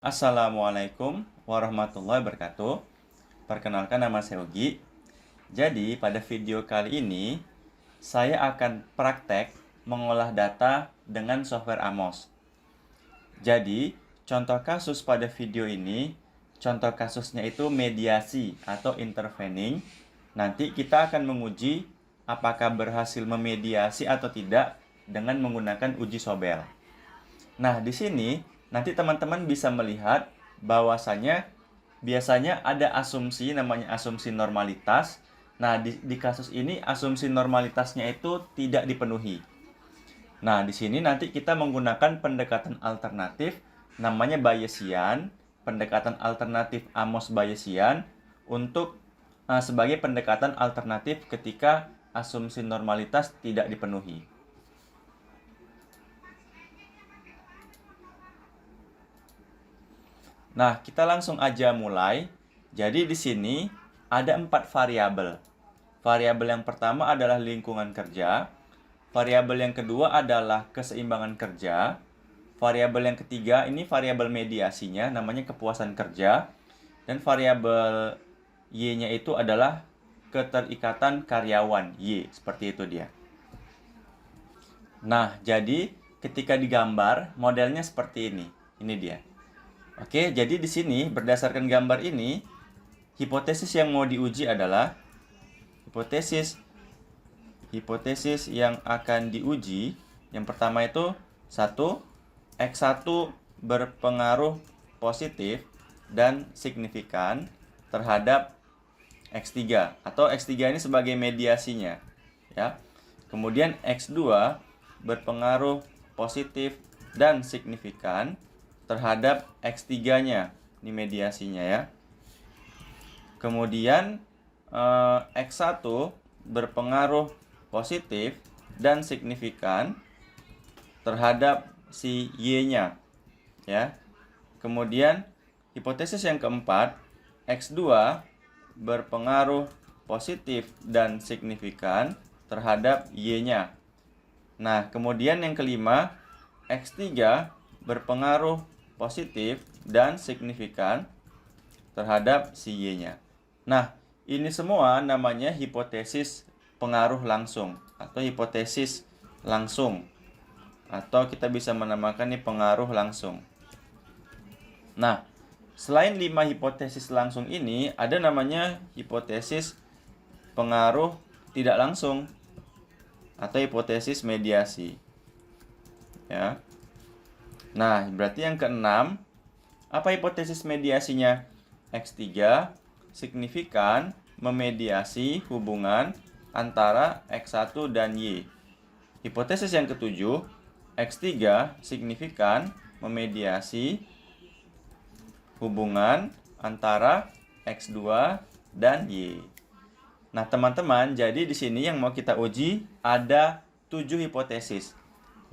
Assalamualaikum warahmatullahi wabarakatuh. Perkenalkan, nama saya Ugi. Jadi pada video kali ini saya akan praktek mengolah data dengan software Amos. Jadi contoh kasus pada video ini, contoh kasusnya itu mediasi atau intervening. Nanti kita akan menguji apakah berhasil memediasi atau tidak dengan menggunakan uji Sobel. Nah, di sini nanti teman-teman bisa melihat bahwasanya biasanya ada asumsi namanya asumsi normalitas. Nah, di kasus ini asumsi normalitasnya itu tidak dipenuhi. Nah, di sini nanti kita menggunakan pendekatan alternatif namanya Bayesian, pendekatan alternatif Amos-Bayesian untuk sebagai pendekatan alternatif ketika asumsi normalitas tidak dipenuhi. Nah, kita langsung aja mulai. Jadi di sini ada 4 variabel. Variabel yang pertama adalah lingkungan kerja. Variabel yang kedua adalah keseimbangan kerja. Variabel yang ketiga ini variabel mediasinya, namanya kepuasan kerja. Dan variabel Y-nya itu adalah keterikatan karyawan, Y, seperti itu dia. Nah, jadi ketika digambar modelnya seperti ini. Ini dia. Oke, jadi di sini berdasarkan gambar ini, hipotesis yang mau diuji adalah hipotesis yang akan diuji. Yang pertama itu 1, X1 berpengaruh positif dan signifikan terhadap X3 atau X3 ini sebagai mediasinya, ya. Kemudian X2 berpengaruh positif dan signifikan terhadap X3-nya, ini mediasinya ya. Kemudian X1 berpengaruh positif dan signifikan terhadap si Y-nya ya. Kemudian hipotesis yang keempat, X2 berpengaruh positif dan signifikan terhadap Y-nya. Nah, kemudian yang kelima, X3 berpengaruh positif dan signifikan terhadap si Y-nya. Nah, ini semua namanya hipotesis pengaruh langsung atau hipotesis langsung. Atau kita bisa menamakan ini pengaruh langsung. Nah, selain 5 hipotesis langsung ini, ada namanya hipotesis pengaruh tidak langsung atau hipotesis mediasi. Ya. Nah, berarti yang keenam, apa hipotesis mediasinya? X3 signifikan memediasi hubungan antara X1 dan Y. Hipotesis yang ketujuh, X3 signifikan memediasi hubungan antara X2 dan Y. Nah, teman-teman, jadi di sini yang mau kita uji ada 7 hipotesis.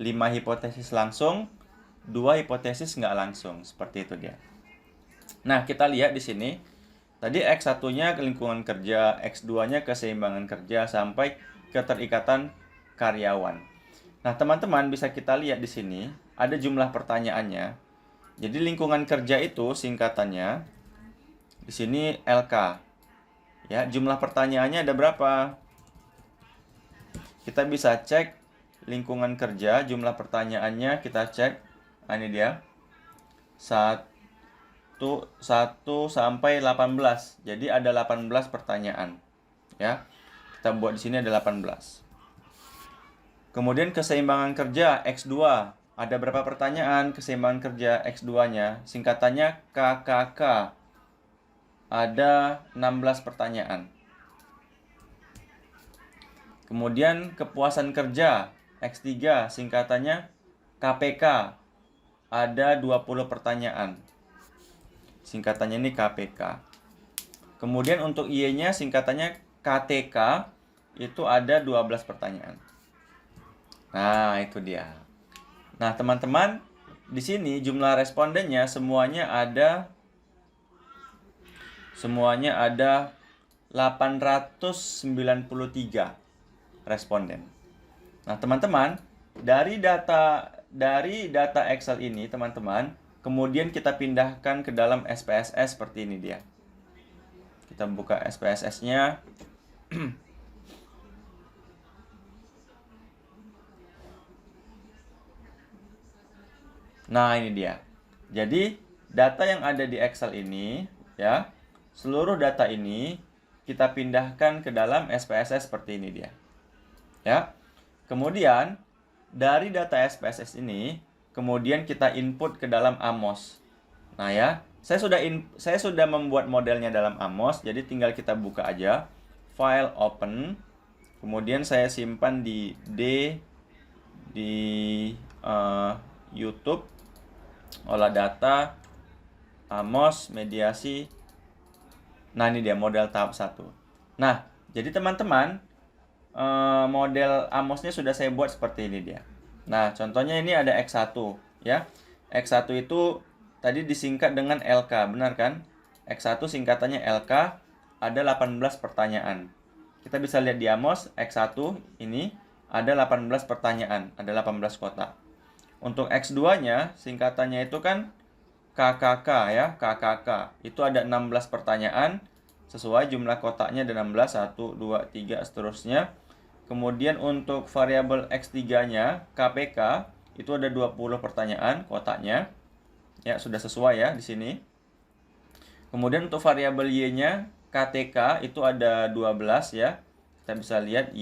5 hipotesis langsung, 2 hipotesis nggak langsung, seperti itu dia. Nah, kita lihat di sini. Tadi X1-nya ke lingkungan kerja, X2-nya keseimbangan kerja, sampai keterikatan karyawan. Nah, teman-teman bisa kita lihat di sini, ada jumlah pertanyaannya. Jadi lingkungan kerja itu singkatannya, di sini LK. Ya, jumlah pertanyaannya ada berapa? Kita bisa cek lingkungan kerja, jumlah pertanyaannya kita cek. Nah, ini dia 1 sampai 18. Jadi ada 18 pertanyaan. Ya. Kita buat di sini ada 18. Kemudian keseimbangan kerja X2. Ada berapa pertanyaan keseimbangan kerja X2-nya? Singkatannya KKK. Ada 16 pertanyaan. Kemudian kepuasan kerja X3, singkatannya KPK. Ada 20 pertanyaan. Singkatannya ini KPK. Kemudian untuk Y-nya singkatannya KTK, itu ada 12 pertanyaan. Nah, itu dia. Nah, teman-teman, di sini jumlah respondennya semuanya ada 893 responden. Nah, teman-teman, dari data Excel ini, teman-teman, Kemudian kita pindahkan ke dalam SPSS seperti ini dia. Kita buka SPSS-nya. Nah, ini dia. Jadi, data yang ada di Excel ini, ya, seluruh data ini kita pindahkan ke dalam SPSS seperti ini dia. Ya. Kemudian, dari data SPSS ini, kemudian kita input ke dalam Amos. Nah, ya, saya sudah membuat modelnya dalam Amos, jadi tinggal kita buka aja. File open. Kemudian saya simpan di YouTube, olah data, Amos, mediasi. Nah, ini dia model tahap 1. Nah, jadi teman-teman, model Amosnya sudah saya buat seperti ini dia. Nah, contohnya ini ada X1, ya. X1 itu tadi disingkat dengan LK, benar kan? X1 singkatannya LK, ada 18 pertanyaan. Kita bisa lihat di Amos, X1 ini ada 18 pertanyaan, ada 18 kotak. Untuk X2-nya, singkatannya itu kan KKK ya, KKK. Itu ada 16 pertanyaan, sesuai jumlah kotaknya ada 16, 1, 2, 3, seterusnya. Kemudian untuk variabel X3-nya, KPK, itu ada 20 pertanyaan kotaknya. Ya, sudah sesuai ya di sini. Kemudian untuk variabel Y-nya, KTK, itu ada 12 ya. Kita bisa lihat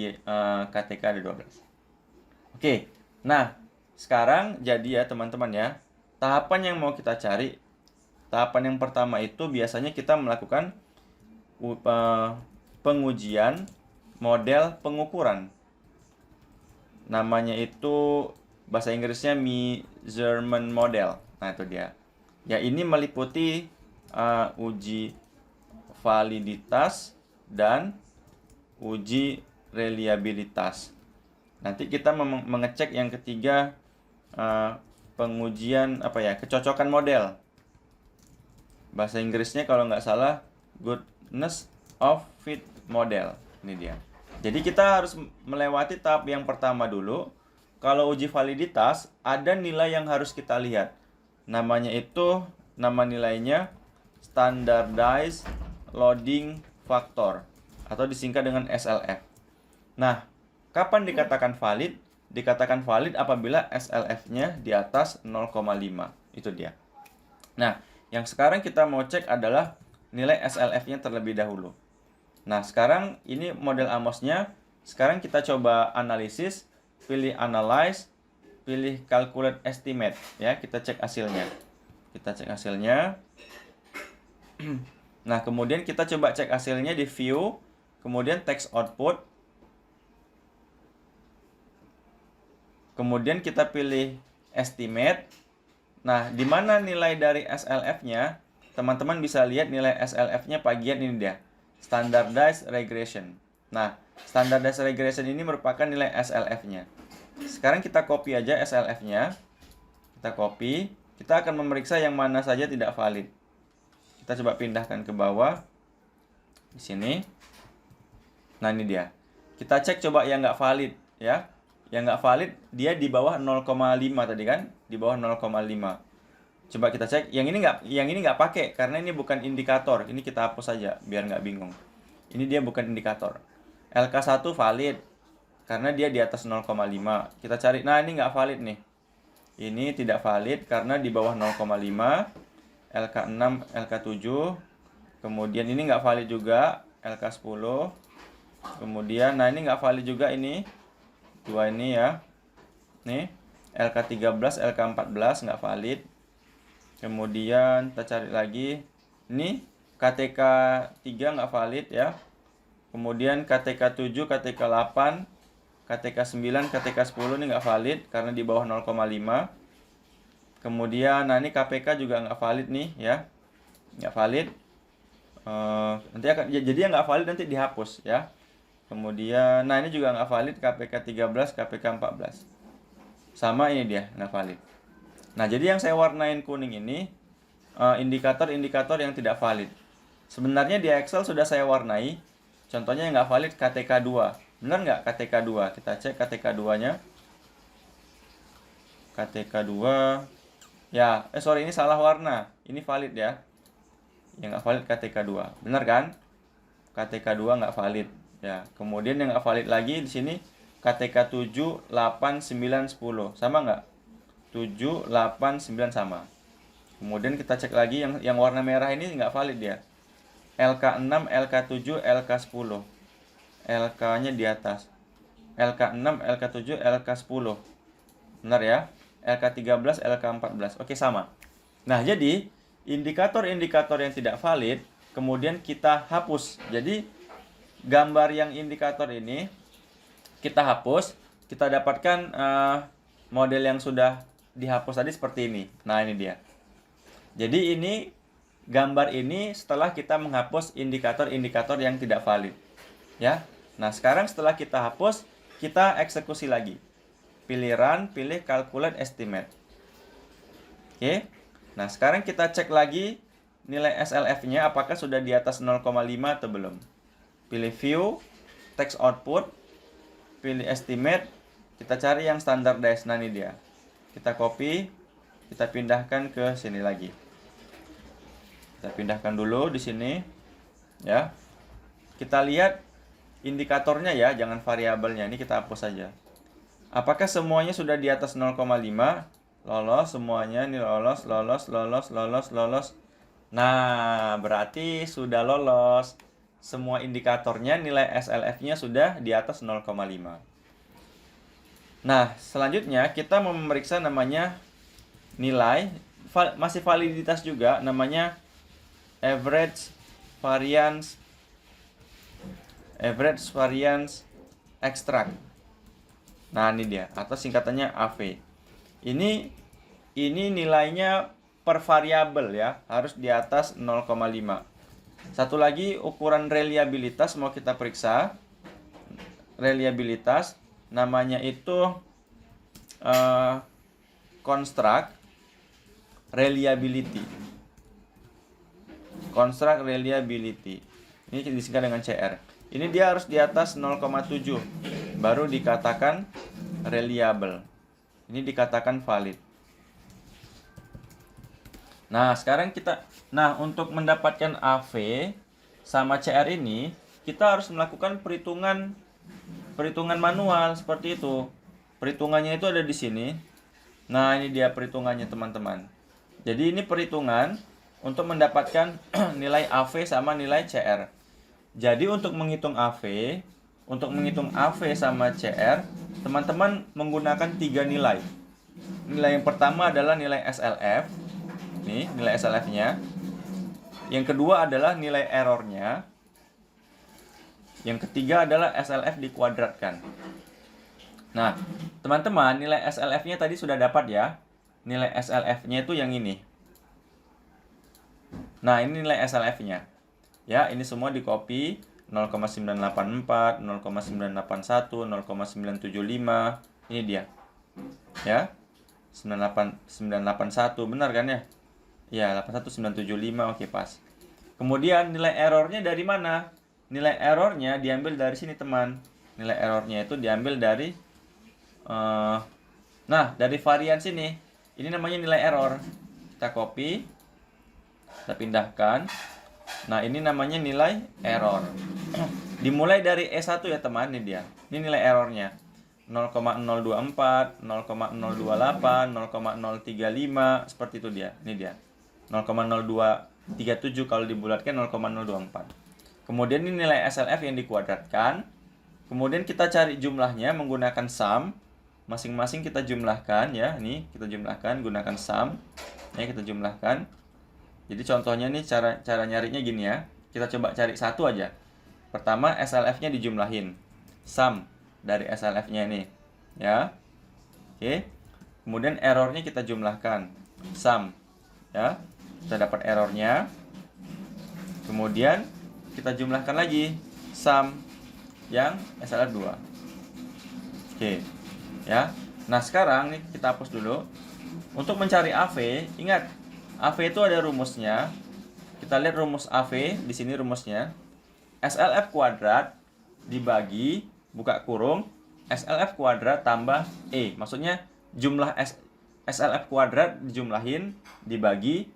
KTK ada 12. Oke, nah sekarang jadi ya teman-teman ya, tahapan yang mau kita cari, tahapan yang pertama itu biasanya kita melakukan pengujian model pengukuran. Namanya itu bahasa Inggrisnya measurement model. Nah, itu dia. Ya, ini meliputi uji validitas dan uji reliabilitas. Nanti kita mengecek yang ketiga, pengujian kecocokan model. Bahasa Inggrisnya kalau nggak salah goodness of fit model. Ini dia. Jadi kita harus melewati tahap yang pertama dulu. Kalau uji validitas, ada nilai yang harus kita lihat. Nama nilainya Standardized Loading Factor, atau disingkat dengan SLF. Nah, kapan dikatakan valid? Dikatakan valid apabila SLF-nya di atas 0,5. Itu dia. Nah, yang sekarang kita mau cek adalah nilai SLF-nya terlebih dahulu. Nah, sekarang ini model Amos-nya. Sekarang kita coba analisis, pilih analyze, pilih calculate estimate ya, kita cek hasilnya. Nah, kemudian kita coba cek hasilnya di view, kemudian text output. Kemudian kita pilih estimate. Nah, di mana nilai dari SLF-nya? Teman-teman bisa lihat nilai SLF-nya bagian ini dia. Standardized regression. Nah, standardized regression ini merupakan nilai SLF-nya. Sekarang kita copy aja SLF-nya. Kita copy. Kita akan memeriksa yang mana saja tidak valid. Kita coba pindahkan ke bawah. Di sini. Nah, ini dia. Kita cek coba yang nggak valid ya. Yang nggak valid dia di bawah 0,5 tadi kan? Di bawah 0,5. Coba kita cek, yang ini nggak pakai karena ini bukan indikator. Ini kita hapus saja biar nggak bingung. Ini dia bukan indikator. LK1 valid karena dia di atas 0,5. Kita cari, nah ini nggak valid nih. Ini tidak valid karena di bawah 0,5. LK6, LK7. Kemudian ini nggak valid juga, LK10. Kemudian, nah ini nggak valid juga ini. Dua ini ya. Nih, LK13, LK14 nggak valid. Kemudian kita cari lagi. Ini KTK 3 nggak valid ya. Kemudian KTK 7, KTK 8, KTK 9, KTK 10 ini nggak valid karena di bawah 0,5. Kemudian nah ini KPK juga nggak valid nih ya. Nggak valid. Nanti akan jadi yang nggak valid nanti dihapus ya. Kemudian nah ini juga nggak valid, KPK 13, KPK 14. Sama ini dia nggak valid. Nah, jadi yang saya warnain kuning ini indikator-indikator yang tidak valid. Sebenarnya di Excel sudah saya warnai. Contohnya yang nggak valid KTK 2. Benar nggak KTK 2? Kita cek KTK 2-nya. KTK 2. Ya, sorry, ini salah warna. Ini valid ya. Yang nggak valid KTK2. Benar kan? KTK2 nggak valid. Ya, kemudian yang nggak valid lagi di sini KTK7, 8, 9, 10. Sama nggak? 7, 8, 9 sama. Kemudian kita cek lagi yang warna merah ini nggak valid ya. LK6, LK7, LK10. LK-nya di atas. LK6, LK7, LK10. Benar ya? LK13, LK14. Oke, sama. Nah, jadi indikator-indikator yang tidak valid kemudian kita hapus. Jadi gambar yang indikator ini kita hapus, kita dapatkan model yang sudah dihapus tadi seperti ini. Nah, ini dia. Jadi ini gambar ini setelah kita menghapus indikator-indikator yang tidak valid. Ya. Nah, sekarang setelah kita hapus, kita eksekusi lagi. Pilih run, pilih calculate estimate. Oke. Nah, sekarang kita cek lagi nilai SLF-nya apakah sudah di atas 0,5 atau belum. Pilih view, text output, pilih estimate, kita cari yang standardized. Nah, ini dia. Kita copy, kita pindahkan ke sini lagi. Kita pindahkan dulu di sini. Ya. Kita lihat indikatornya ya, jangan variabelnya. Ini kita hapus saja. Apakah semuanya sudah di atas 0,5? Lolos semuanya, ini lolos. Nah, berarti sudah lolos. Semua indikatornya nilai SLF-nya sudah di atas 0,5. Nah, selanjutnya kita memeriksa namanya nilai, masih validitas juga, namanya average variance extract. Nah, ini dia, atau singkatannya AV. Ini nilainya per variabel ya, harus di atas 0,5. Satu lagi ukuran reliabilitas mau kita periksa. Reliabilitas namanya itu construct reliability. Construct reliability. Ini disingkat dengan CR. Ini dia harus di atas 0,7 baru dikatakan reliable. Ini dikatakan valid. Nah, sekarang untuk mendapatkan AV sama CR ini, kita harus melakukan perhitungan manual seperti itu. Perhitungannya itu ada di sini. Nah, ini dia perhitungannya, teman-teman. Jadi ini perhitungan untuk mendapatkan nilai AV sama nilai CR. Jadi untuk menghitung AV sama CR, teman-teman menggunakan 3 nilai. Nilai yang pertama adalah nilai SLF. Nih, nilai SLF-nya. Yang kedua adalah nilai errornya. Yang ketiga adalah SLF dikuadratkan. Nah, teman-teman, nilai SLF-nya tadi sudah dapat ya. Nilai SLF-nya itu yang ini. Nah, ini nilai SLF-nya. Ya, ini semua di copy 0,984, 0,981, 0,975. Ini dia. Ya. 981, benar kan ya? Ya, 81975, oke pas. Kemudian nilai errornya dari mana? Nilai errornya diambil dari sini, teman. Nilai errornya itu diambil dari dari varian sini. Ini namanya nilai error. Kita copy, kita pindahkan. Nah, ini namanya nilai error. Dimulai dari E1 ya, teman. Ini dia. Ini nilai errornya. 0,024, 0,028, 0,035, seperti itu dia. Ini dia. 0,0237 kalau dibulatkan 0,024. Kemudian ini nilai SLF yang dikuadratkan. Kemudian kita cari jumlahnya menggunakan sum. Masing-masing kita jumlahkan ya. Ini kita jumlahkan gunakan sum. Ya, kita jumlahkan. Jadi contohnya nih cara nyarinya gini ya. Kita coba cari satu aja. Pertama SLF-nya dijumlahin. Sum dari SLF-nya ini. Ya. Oke. Kemudian errornya kita jumlahkan. Sum. Ya. Kita dapat errornya. Kemudian kita jumlahkan lagi sum yang SLF 2. Oke. Ya. Nah, sekarang nih kita hapus dulu. Untuk mencari AV, ingat AV itu ada rumusnya. Kita lihat rumus AV, di sini rumusnya. SLF kuadrat dibagi buka kurung SLF kuadrat tambah E. Maksudnya jumlah SLF kuadrat dijumlahin, dibagi,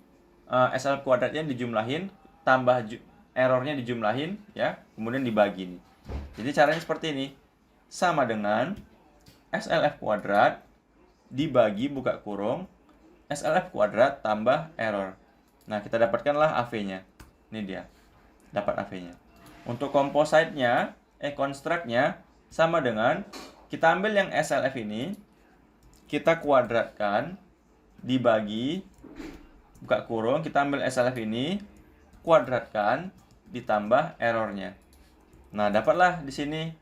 SLF kuadratnya dijumlahin, tambah errornya dijumlahin, ya, kemudian dibagi nih. Jadi caranya seperti ini, sama dengan SLF kuadrat dibagi buka kurung SLF kuadrat tambah error. Nah, kita dapatkanlah AV-nya. Ini dia, dapat AV-nya. Untuk composite-nya, construct-nya sama dengan kita ambil yang SLF ini, kita kuadratkan, dibagi, buka kurung, kita ambil SLF ini, kuadratkan, ditambah errornya. Nah, dapatlah di sini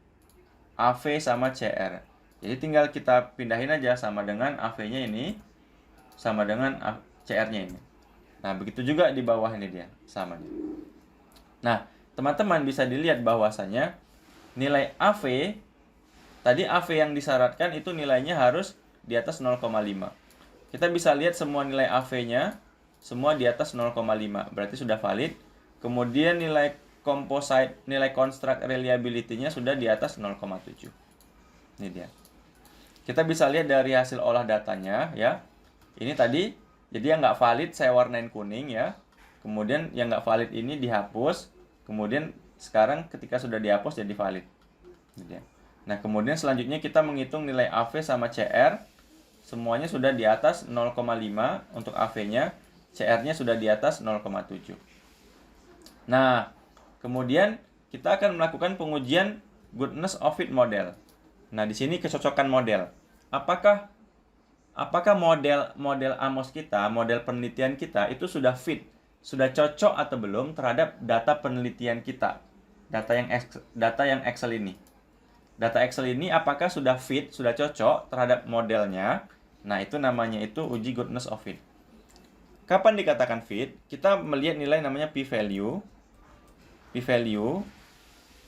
AV sama CR. Jadi tinggal kita pindahin aja, sama dengan AV-nya ini, sama dengan CR-nya ini. Nah, begitu juga di bawah ini dia, sama dia. Nah, teman-teman bisa dilihat bahwasanya nilai AV, tadi AV yang disyaratkan itu nilainya harus di atas 0,5. Kita bisa lihat semua nilai AV-nya semua di atas 0,5, berarti sudah valid. Kemudian nilai composite, nilai construct reliability-nya sudah di atas 0,7. Ini dia. Kita bisa lihat dari hasil olah datanya, ya. Ini tadi, jadi yang nggak valid saya warnain kuning, ya. Kemudian yang nggak valid ini dihapus. Kemudian sekarang ketika sudah dihapus jadi valid. Ini dia. Nah, kemudian selanjutnya kita menghitung nilai AV sama CR. Semuanya sudah di atas 0,5 untuk AV-nya, CR-nya sudah di atas 0,7. Nah, kemudian kita akan melakukan pengujian goodness of fit model. Nah, di sini kecocokan model. Apakah model AMOS kita, model penelitian kita itu sudah fit, sudah cocok atau belum terhadap data penelitian kita, data yang Excel ini. Data Excel ini apakah sudah fit, sudah cocok terhadap modelnya? Nah, itu namanya itu uji goodness of fit. Kapan dikatakan fit? Kita melihat nilai namanya p-value. P-value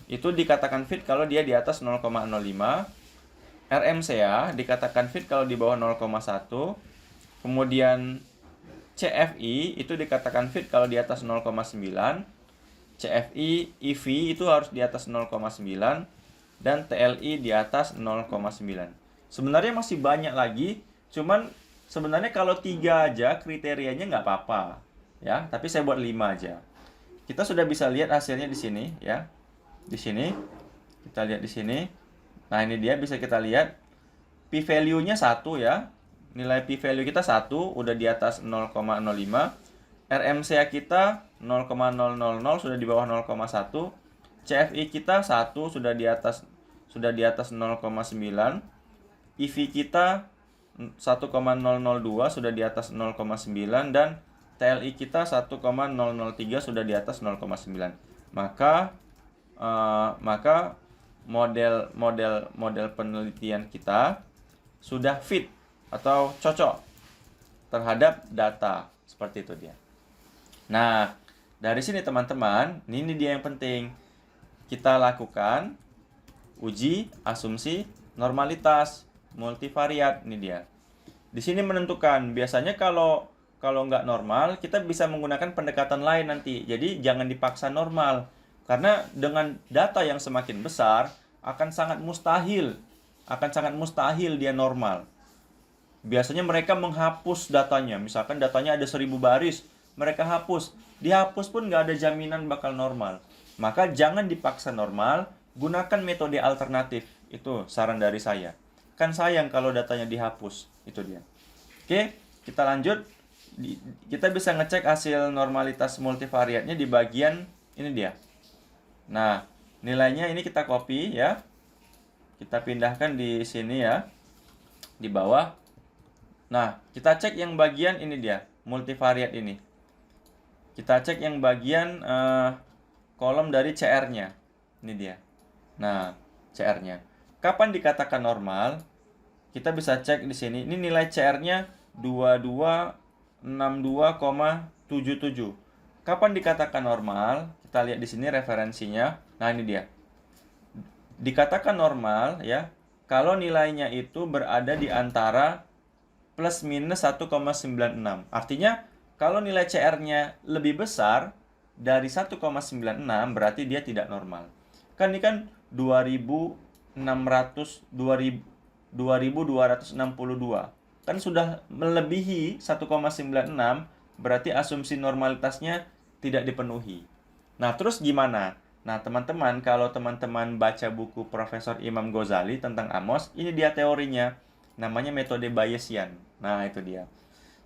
itu dikatakan fit kalau dia di atas 0,05. RMCA dikatakan fit kalau di bawah 0,1. Kemudian CFI itu dikatakan fit kalau di atas 0,9. CFI, EV itu harus di atas 0,9. Dan TLI di atas 0,9. Sebenarnya masih banyak lagi, cuman sebenarnya kalau 3 aja kriterianya nggak apa-apa, ya. Tapi saya buat 5 aja. Kita sudah bisa lihat hasilnya di sini, ya. Di sini kita lihat di sini. Nah, ini dia bisa kita lihat p-value-nya 1, ya. Nilai p-value kita 1, udah di atas 0,05. RMCA kita 0,000 sudah di bawah 0,1. CFI kita 1 sudah di atas 0,9. EV kita 1,002 sudah di atas 0,9 dan TLI kita 1,003 sudah di atas 0,9. Maka model penelitian kita sudah fit atau cocok terhadap data, seperti itu dia. Nah, dari sini teman-teman, ini dia yang penting. Kita lakukan uji asumsi normalitas multivariat, ini dia. Di sini menentukan, biasanya kalau nggak normal, kita bisa menggunakan pendekatan lain nanti. Jadi jangan dipaksa normal. Karena dengan data yang semakin besar, akan sangat mustahil dia normal. Biasanya mereka menghapus datanya. Misalkan datanya ada 1000 baris, mereka hapus. Dihapus pun nggak ada jaminan bakal normal. Maka jangan dipaksa normal, gunakan metode alternatif. Itu saran dari saya. Kan sayang kalau datanya dihapus. Itu dia. Oke, kita lanjut. Kita bisa ngecek hasil normalitas multivariatnya di bagian ini dia. Nah, nilainya ini kita copy, ya. Kita pindahkan di sini, ya. Di bawah. Nah, kita cek yang bagian ini dia, multivariat ini. Kita cek yang bagian kolom dari CR-nya. Ini dia. Nah, CR-nya. Kapan dikatakan normal? Kita bisa cek di sini. Ini nilai CR-nya 2262,77. Kapan dikatakan normal? Kita lihat di sini referensinya. Nah, ini dia. Dikatakan normal, ya, kalau nilainya itu berada di antara plus minus 1,96. Artinya, kalau nilai CR-nya lebih besar dari 1,96, berarti dia tidak normal. Kan ini kan 2262. kan sudah melebihi 1,96, berarti asumsi normalitasnya tidak dipenuhi. Nah, terus gimana? Nah, teman-teman, kalau teman-teman baca buku Profesor Imam Ghazali tentang Amos, ini dia teorinya. Namanya metode Bayesian. Nah, itu dia.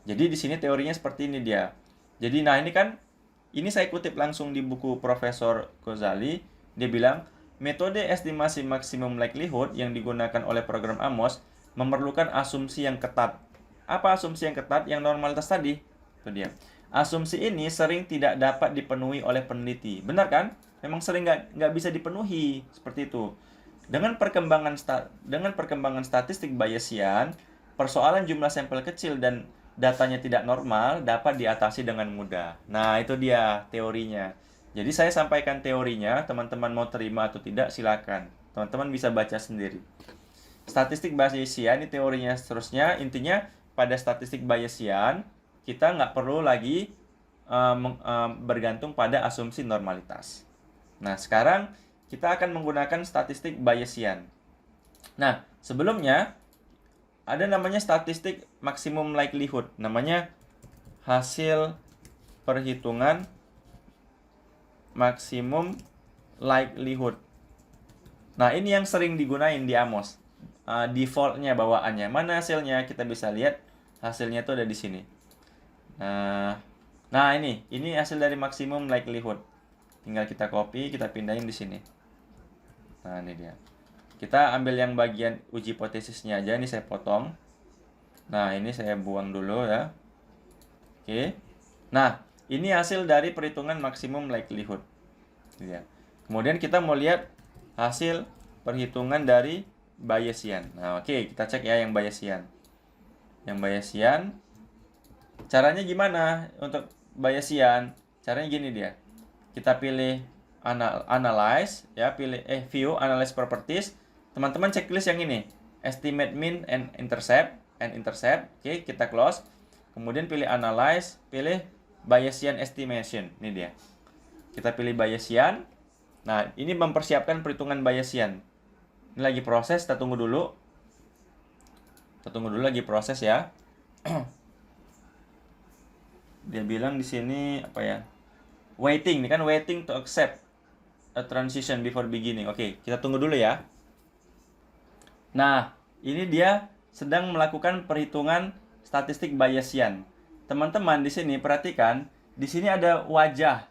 Jadi di sini teorinya seperti ini dia. Jadi nah ini saya kutip langsung di buku Profesor Ghazali. Dia bilang, metode estimasi maksimum likelihood yang digunakan oleh program Amos memerlukan asumsi yang ketat. Apa asumsi yang ketat? Yang normalitas tadi. Itu dia. Asumsi ini sering tidak dapat dipenuhi oleh peneliti. Benar kan? Memang sering nggak bisa dipenuhi. Seperti itu. Dengan perkembangan statistik Bayesian, persoalan jumlah sampel kecil dan datanya tidak normal dapat diatasi dengan mudah. Nah, itu dia teorinya. Jadi saya sampaikan teorinya, teman-teman mau terima atau tidak silakan. Teman-teman bisa baca sendiri. Statistik Bayesian ini teorinya seterusnya. Intinya pada statistik Bayesian kita nggak perlu lagi bergantung pada asumsi normalitas. Nah, sekarang kita akan menggunakan statistik Bayesian. Nah, sebelumnya ada namanya statistik maksimum likelihood. Namanya hasil perhitungan maksimum likelihood. Nah, ini yang sering digunain di Amos. Defaultnya bawaannya. Mana hasilnya? Kita bisa lihat hasilnya itu ada di sini. Nah, ini hasil dari maksimum likelihood. Tinggal kita copy, kita pindahin di sini. Nah, ini dia. Kita ambil yang bagian uji hipotesisnya aja. Ini saya potong. Nah, ini saya buang dulu ya. Oke. Nah, ini hasil dari perhitungan maksimum likelihood. Ya. Kemudian kita mau lihat hasil perhitungan dari Bayesian. Nah, oke, kita cek ya yang Bayesian. Yang Bayesian. Caranya gimana untuk Bayesian? Caranya gini dia. Kita pilih analyze ya, pilih view analyze properties. Teman-teman checklist yang ini, estimate mean and intercept. Oke, kita close. Kemudian pilih analyze, pilih Bayesian estimation. Ini dia. Kita pilih Bayesian. Nah, ini mempersiapkan perhitungan Bayesian. Ini lagi proses, kita tunggu dulu. Kita tunggu dulu lagi proses ya. Dia bilang di sini apa ya? Waiting, ini kan waiting to accept a transition before beginning. Oke, kita tunggu dulu ya. Nah, ini dia sedang melakukan perhitungan statistik Bayesian. Teman-teman di sini perhatikan, di sini ada wajah.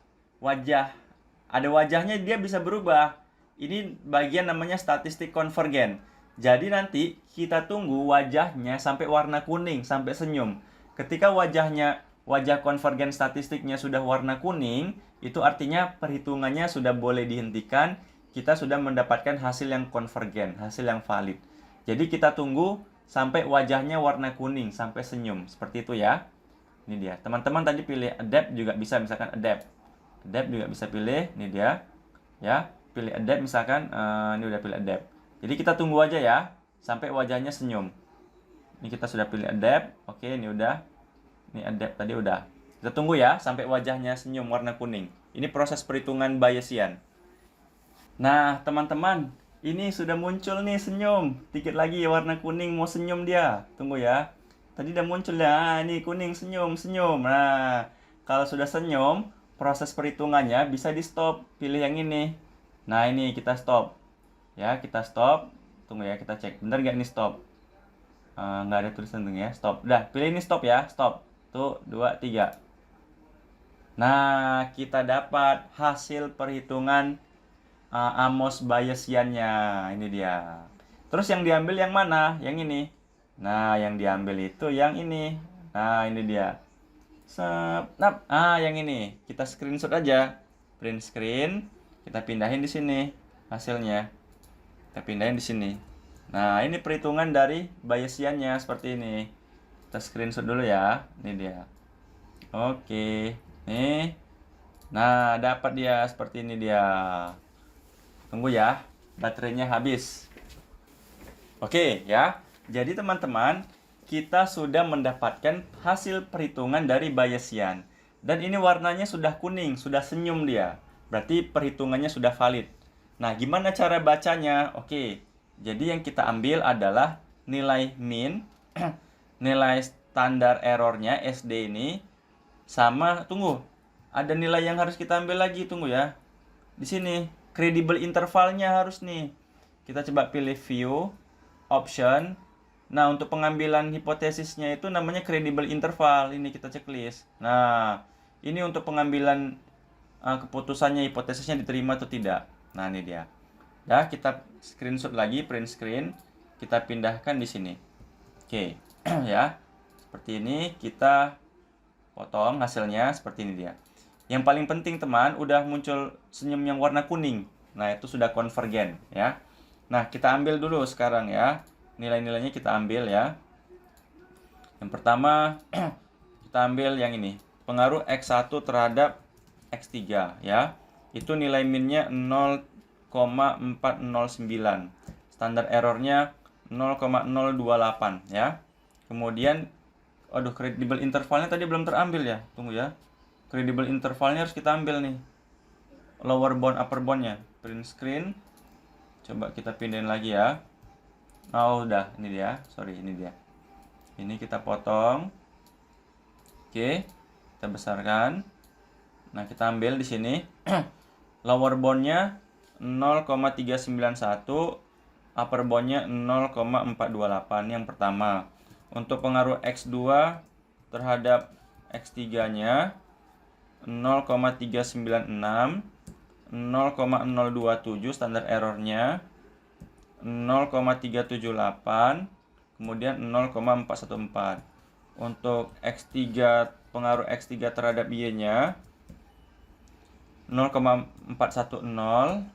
Ada wajahnya, dia bisa berubah. Ini bagian namanya statistik konvergen. Jadi nanti kita tunggu wajahnya sampai warna kuning, sampai senyum. Ketika wajah konvergen statistiknya sudah warna kuning, itu artinya perhitungannya sudah boleh dihentikan. Kita sudah mendapatkan hasil yang konvergen, hasil yang valid. Jadi kita tunggu sampai wajahnya warna kuning, sampai senyum. Seperti itu ya. Ini dia. Teman-teman tadi pilih adapt juga bisa, misalkan adapt. Adapt juga bisa pilih, ini dia. Ya, pilih adapt misalkan, ini udah pilih adapt. Jadi kita tunggu aja ya, sampai wajahnya senyum. Ini kita sudah pilih adapt. Oke, ini udah. Ini adapt tadi udah. Kita tunggu ya, sampai wajahnya senyum warna kuning. Ini proses perhitungan Bayesian. Nah, teman-teman, ini sudah muncul nih senyum. Dikit lagi warna kuning mau senyum dia. Tunggu ya. Tadi udah muncul ya. Ini kuning senyum. Nah, kalau sudah senyum, proses perhitungannya bisa di stop. Pilih yang ini. Nah, ini kita stop. Ya, kita stop. Tunggu ya, kita cek. Bener gak ini stop? Nggak ada tulisan tuh ya. Stop. Udah, pilih ini stop ya. Stop. Tuh, 2, 3. Nah, kita dapat hasil perhitungan Amos Bayesiannya. Ini dia. Terus yang diambil yang mana? Yang ini. Nah, yang diambil itu yang ini. Nah, ini dia. Yang ini. Kita screenshot aja. Print screen. Kita pindahin di sini hasilnya. Kita pindahin di sini. Nah, ini perhitungan dari Bayesiannya seperti ini. Kita screenshot dulu ya. Ini dia. Oke. Nih. Nah, dapat dia seperti ini dia. Tunggu ya, baterainya habis. Oke ya, jadi teman-teman, kita sudah mendapatkan hasil perhitungan dari Bayesian. Dan ini warnanya sudah kuning, sudah senyum dia. Berarti perhitungannya sudah valid. Nah, gimana cara bacanya? Oke, jadi yang kita ambil adalah nilai mean. nilai standar errornya SD ini sama, tunggu. Ada nilai yang harus kita ambil lagi, tunggu ya. Di sini, credible intervalnya harus nih. Kita coba pilih view, option. Nah, untuk pengambilan hipotesisnya itu namanya credible interval. Ini kita checklist. Nah, ini untuk pengambilan keputusannya, hipotesisnya diterima atau tidak. Nah, ini dia. Ya, kita screenshot lagi, print screen. Kita pindahkan di sini. Oke, ya. Seperti ini, kita potong hasilnya seperti ini dia. Yang paling penting teman, udah muncul senyum yang warna kuning. Nah, itu sudah konvergen ya. Nah, kita ambil dulu sekarang ya. Nilai-nilainya kita ambil ya. Yang pertama, kita ambil yang ini. Pengaruh X1 terhadap X3 ya. Itu nilai minnya 0,409. Standar errornya 0,028 ya. Kemudian aduh, credible intervalnya tadi belum terambil ya. Tunggu ya. Credible intervalnya harus kita ambil nih. Lower bound, upper boundnya. Print screen. Coba kita pindahin lagi ya. Oh, udah. Ini dia. Sorry, ini dia. Ini kita potong. Oke. Kita besarkan. Nah, kita ambil di sini. Lower boundnya 0,391. Upper boundnya 0,428 yang pertama. Untuk pengaruh X2 terhadap X3-nya 0,396, 0,027 standar errornya, 0,378, kemudian 0,414. Untuk X3, pengaruh X3 terhadap Y-nya 0,410,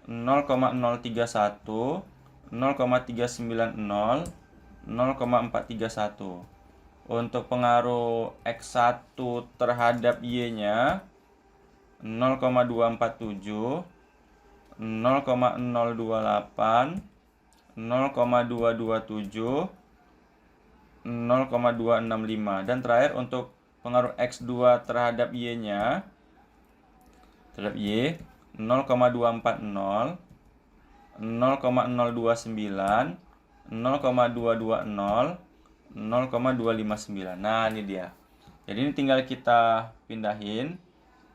0,031, 0,390, 0,431. Untuk pengaruh X1 terhadap Y-nya 0,247, 0,028, 0,227, 0,265. Dan terakhir untuk pengaruh X2 terhadap Y-nya, terhadap Y 0,240, 0,029, 0,220, 0,259. Nah, ini dia. Jadi ini tinggal kita pindahin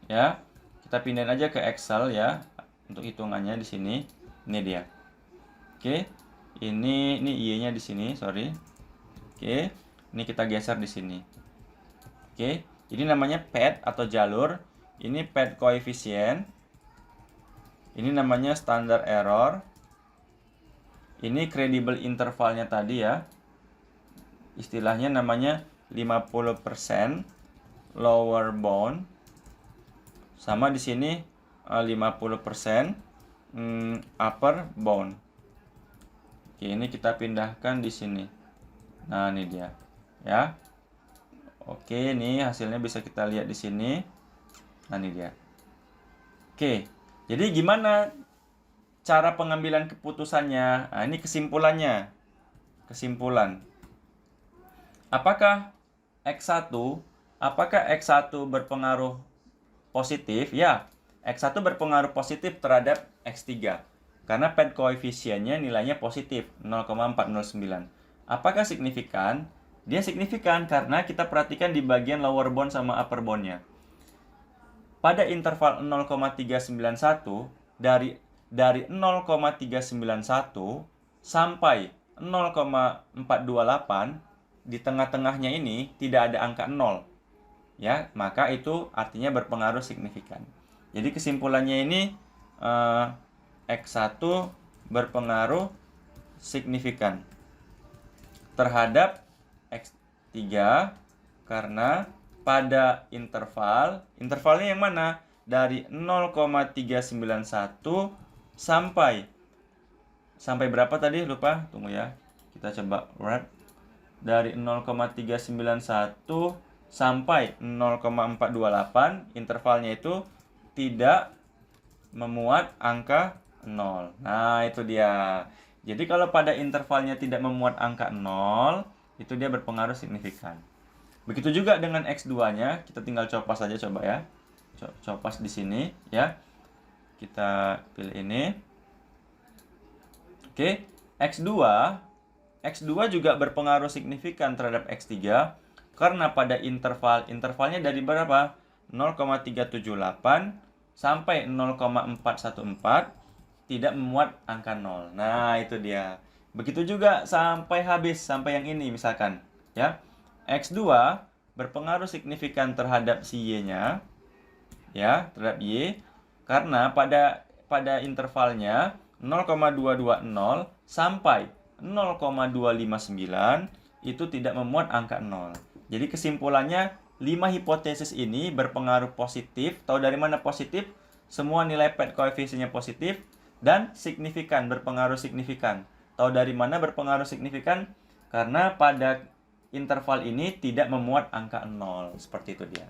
ya. Kita pindahin aja ke Excel ya untuk hitungannya di sini. Ini dia. Oke. Ini Y-nya di sini, sorry. Oke. Ini kita geser di sini. Oke. Ini namanya path atau jalur. Ini path coefficient. Ini namanya standard error. Ini credible intervalnya tadi ya. Istilahnya namanya 50% lower bound. Sama di sini 50% upper bound. Oke, ini kita pindahkan di sini. Nah, ini dia. Ya. Oke, ini hasilnya bisa kita lihat di sini. Nah, ini dia. Oke. Jadi gimana cara pengambilan keputusannya? Nah, ini kesimpulannya. Kesimpulan. Apakah X1 berpengaruh positif? Ya, X1 berpengaruh positif terhadap X3. Karena path koefisiennya nilainya positif, 0,409. Apakah signifikan? Dia signifikan karena kita perhatikan di bagian lower bound sama upper boundnya. Pada interval 0,391 dari 0,391 sampai 0,428 di tengah-tengahnya ini tidak ada angka 0. Ya, maka itu artinya berpengaruh signifikan. Jadi kesimpulannya ini X1 berpengaruh signifikan terhadap X3 karena pada intervalnya yang mana? Dari 0,391 sampai berapa tadi? Lupa, tunggu ya. Kita coba wrap. Dari 0,391 sampai 0,428, intervalnya itu tidak memuat angka 0. Nah, itu dia. Jadi kalau pada intervalnya tidak memuat angka 0, itu dia berpengaruh signifikan. Begitu juga dengan X2-nya, kita tinggal copas saja coba ya. Copas di sini ya. Kita pilih ini. Oke, X2 X2 juga berpengaruh signifikan terhadap X3 karena pada intervalnya dari berapa? 0,378 sampai 0,414 tidak memuat angka 0. Nah, itu dia. Begitu juga sampai habis, sampai yang ini misalkan, ya. X2 berpengaruh signifikan terhadap si Y-nya, ya, terhadap Y, karena pada intervalnya 0,220 sampai 0,259 itu tidak memuat angka 0. Jadi kesimpulannya 5 hipotesis ini berpengaruh positif. Tahu dari mana positif? Semua nilai PET koefisiennya positif dan signifikan, berpengaruh signifikan. Tahu dari mana berpengaruh signifikan? Karena pada interval ini tidak memuat angka 0. Seperti itu dia.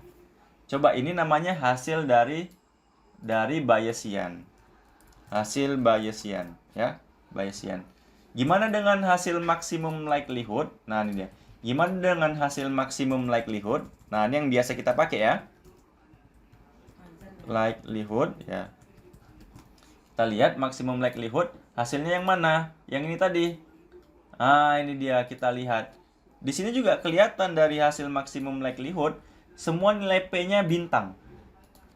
Coba ini namanya hasil dari Bayesian. Hasil Bayesian, ya. Bayesian. Gimana dengan hasil maksimum likelihood? Nah, ini dia. Gimana dengan hasil maksimum likelihood? Nah, ini yang biasa kita pakai ya. Likelihood, ya. Kita lihat maksimum likelihood, hasilnya yang mana? Yang ini tadi. Ah, ini dia, kita lihat. Di sini juga kelihatan dari hasil maksimum likelihood, semua nilai P-nya bintang.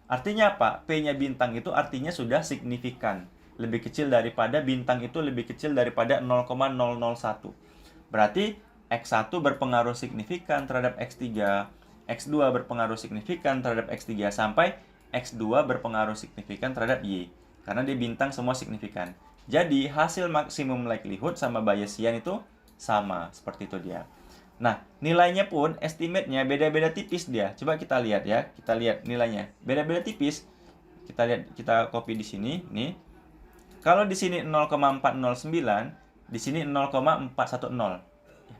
Artinya apa? P-nya bintang itu artinya sudah signifikan. Lebih kecil daripada bintang itu lebih kecil daripada 0,001. Berarti X1 berpengaruh signifikan terhadap X3, X2 berpengaruh signifikan terhadap X3, sampai X2 berpengaruh signifikan terhadap Y. Karena dia bintang semua signifikan. Jadi hasil maksimum likelihood sama Bayesian itu sama. Seperti itu dia. Nah, nilainya pun, estimate-nya beda-beda tipis dia. Coba kita lihat ya. Kita lihat nilainya. Beda-beda tipis. Kita lihat, kita copy di sini. Nih. Kalau di sini 0,409, di sini 0,410.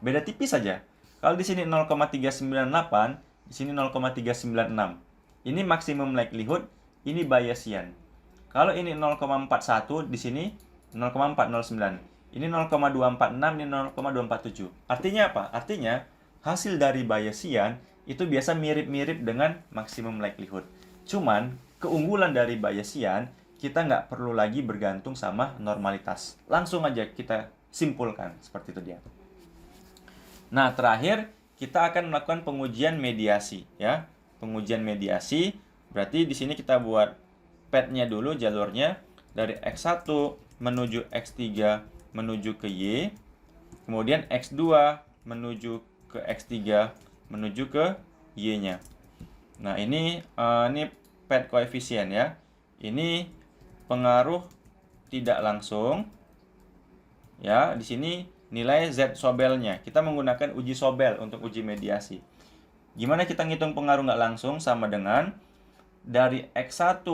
Beda tipis saja. Kalau di sini 0,398, di sini 0,396. Ini maksimum likelihood, ini Bayesian. Kalau ini 0,41, di sini 0,409. Ini 0,246, ini 0,247. Artinya apa? Artinya hasil dari Bayesian itu biasa mirip-mirip dengan maksimum likelihood. Cuman keunggulan dari Bayesian, kita nggak perlu lagi bergantung sama normalitas. Langsung aja kita simpulkan. Seperti itu dia. Nah, terakhir kita akan melakukan pengujian mediasi, ya. Pengujian mediasi berarti di sini kita buat PET-nya dulu, jalurnya dari X1 menuju X3 menuju ke Y, kemudian X2 menuju ke X3 menuju ke Y-nya. Nah, ini PET koefisien ya. Ini pengaruh tidak langsung. Ya, di sini nilai Z Sobelnya. Kita menggunakan uji Sobel untuk uji mediasi. Gimana kita ngitung pengaruh nggak langsung? Sama dengan dari X1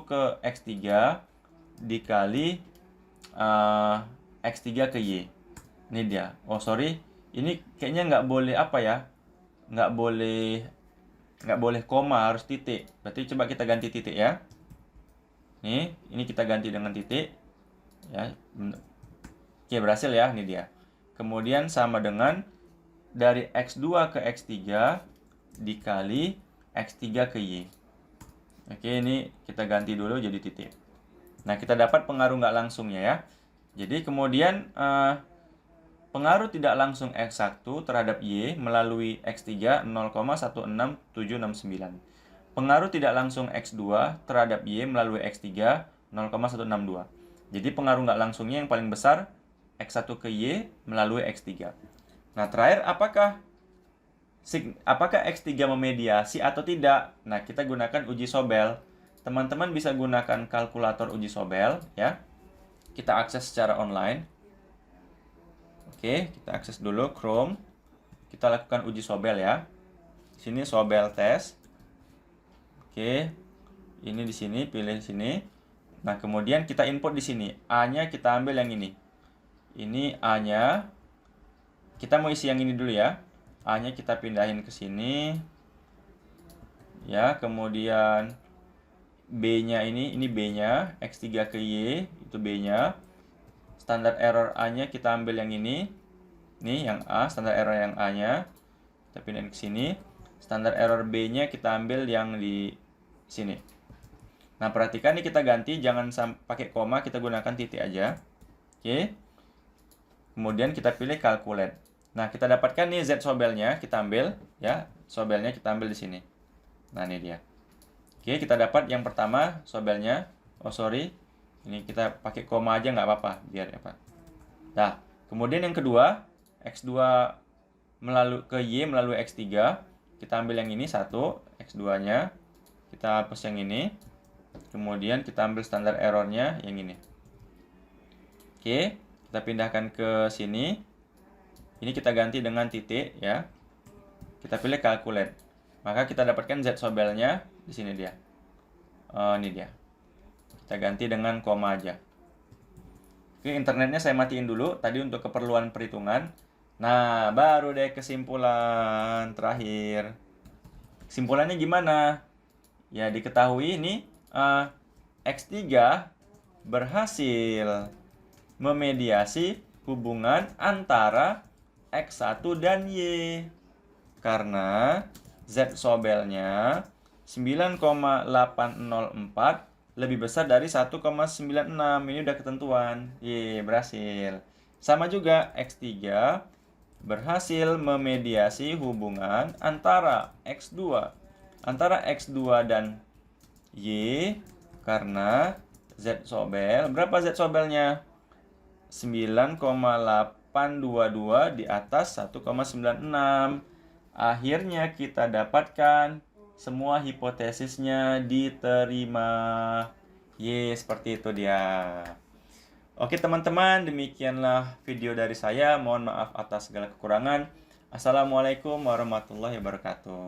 ke X3 dikali X3 ke Y. Ini dia. Oh, sorry. Ini kayaknya nggak boleh apa ya? Nggak boleh koma, harus titik. Berarti coba kita ganti titik ya. Nih, ini kita ganti dengan titik. Ya. Oke, berhasil ya. Ini dia. Kemudian sama dengan dari X2 ke X3 dikali X3 ke Y. Oke, ini kita ganti dulu jadi titik. Nah, kita dapat pengaruh nggak langsungnya ya. Jadi kemudian pengaruh tidak langsung X1 terhadap Y melalui X3 0,16769. Pengaruh tidak langsung X2 terhadap Y melalui X3 0,162. Jadi pengaruh nggak langsungnya yang paling besar X1 ke Y melalui X3. Nah, terakhir apakah X3 memediasi atau tidak? Nah, kita gunakan uji Sobel. Teman-teman bisa gunakan kalkulator uji Sobel ya. Kita akses secara online. Oke, kita akses dulu Chrome. Kita lakukan uji Sobel ya. Di sini Sobel test. Oke. Ini di sini, pilih sini. Nah, kemudian kita input di sini. A-nya kita ambil yang ini. Ini A-nya. Kita mau isi yang ini dulu ya. A-nya kita pindahin ke sini. Ya, kemudian B-nya ini B-nya, X3 ke Y, itu B-nya. Standar error A-nya kita ambil yang ini. Nih, yang A, standar error yang A-nya. Kita pindahin ke sini. Standar error B-nya kita ambil yang di sini. Nah, perhatikan nih kita ganti, jangan pakai koma, kita gunakan titik aja. Oke. Kemudian kita pilih calculate. Nah, kita dapatkan nih Z sobelnya, kita ambil ya. Sobelnya kita ambil di sini. Nah, ini dia. Oke, kita dapat yang pertama sobelnya. Oh, sorry. Ini kita pakai koma aja nggak apa-apa, biar ya, Pak. Nah, kemudian yang kedua, X2 ke Y melalui X3. Kita ambil yang ini satu, X2-nya. Kita hapus yang ini. Kemudian kita ambil standar errornya yang ini. Oke, kita pindahkan ke sini. Ini kita ganti dengan titik ya. Kita pilih calculate. Maka kita dapatkan Z sobelnya di sini dia. Ini dia. Kita ganti dengan koma aja. Oke, internetnya saya matiin dulu tadi untuk keperluan perhitungan. Nah, baru deh kesimpulan terakhir. Kesimpulannya gimana? Ya, diketahui ini X3 berhasil memediasi hubungan antara X1 dan Y. Karena Z sobelnya 9,804 lebih besar dari 1,96. Ini udah ketentuan. Ye, berhasil. Sama juga X3 berhasil memediasi hubungan antara X2 dan Y karena Z sobel. Berapa Z sobelnya? 9,822 di atas 1,96. Akhirnya kita dapatkan semua hipotesisnya diterima. Ye, seperti itu dia. Oke teman-teman, demikianlah video dari saya. Mohon maaf atas segala kekurangan. Assalamualaikum warahmatullahi wabarakatuh.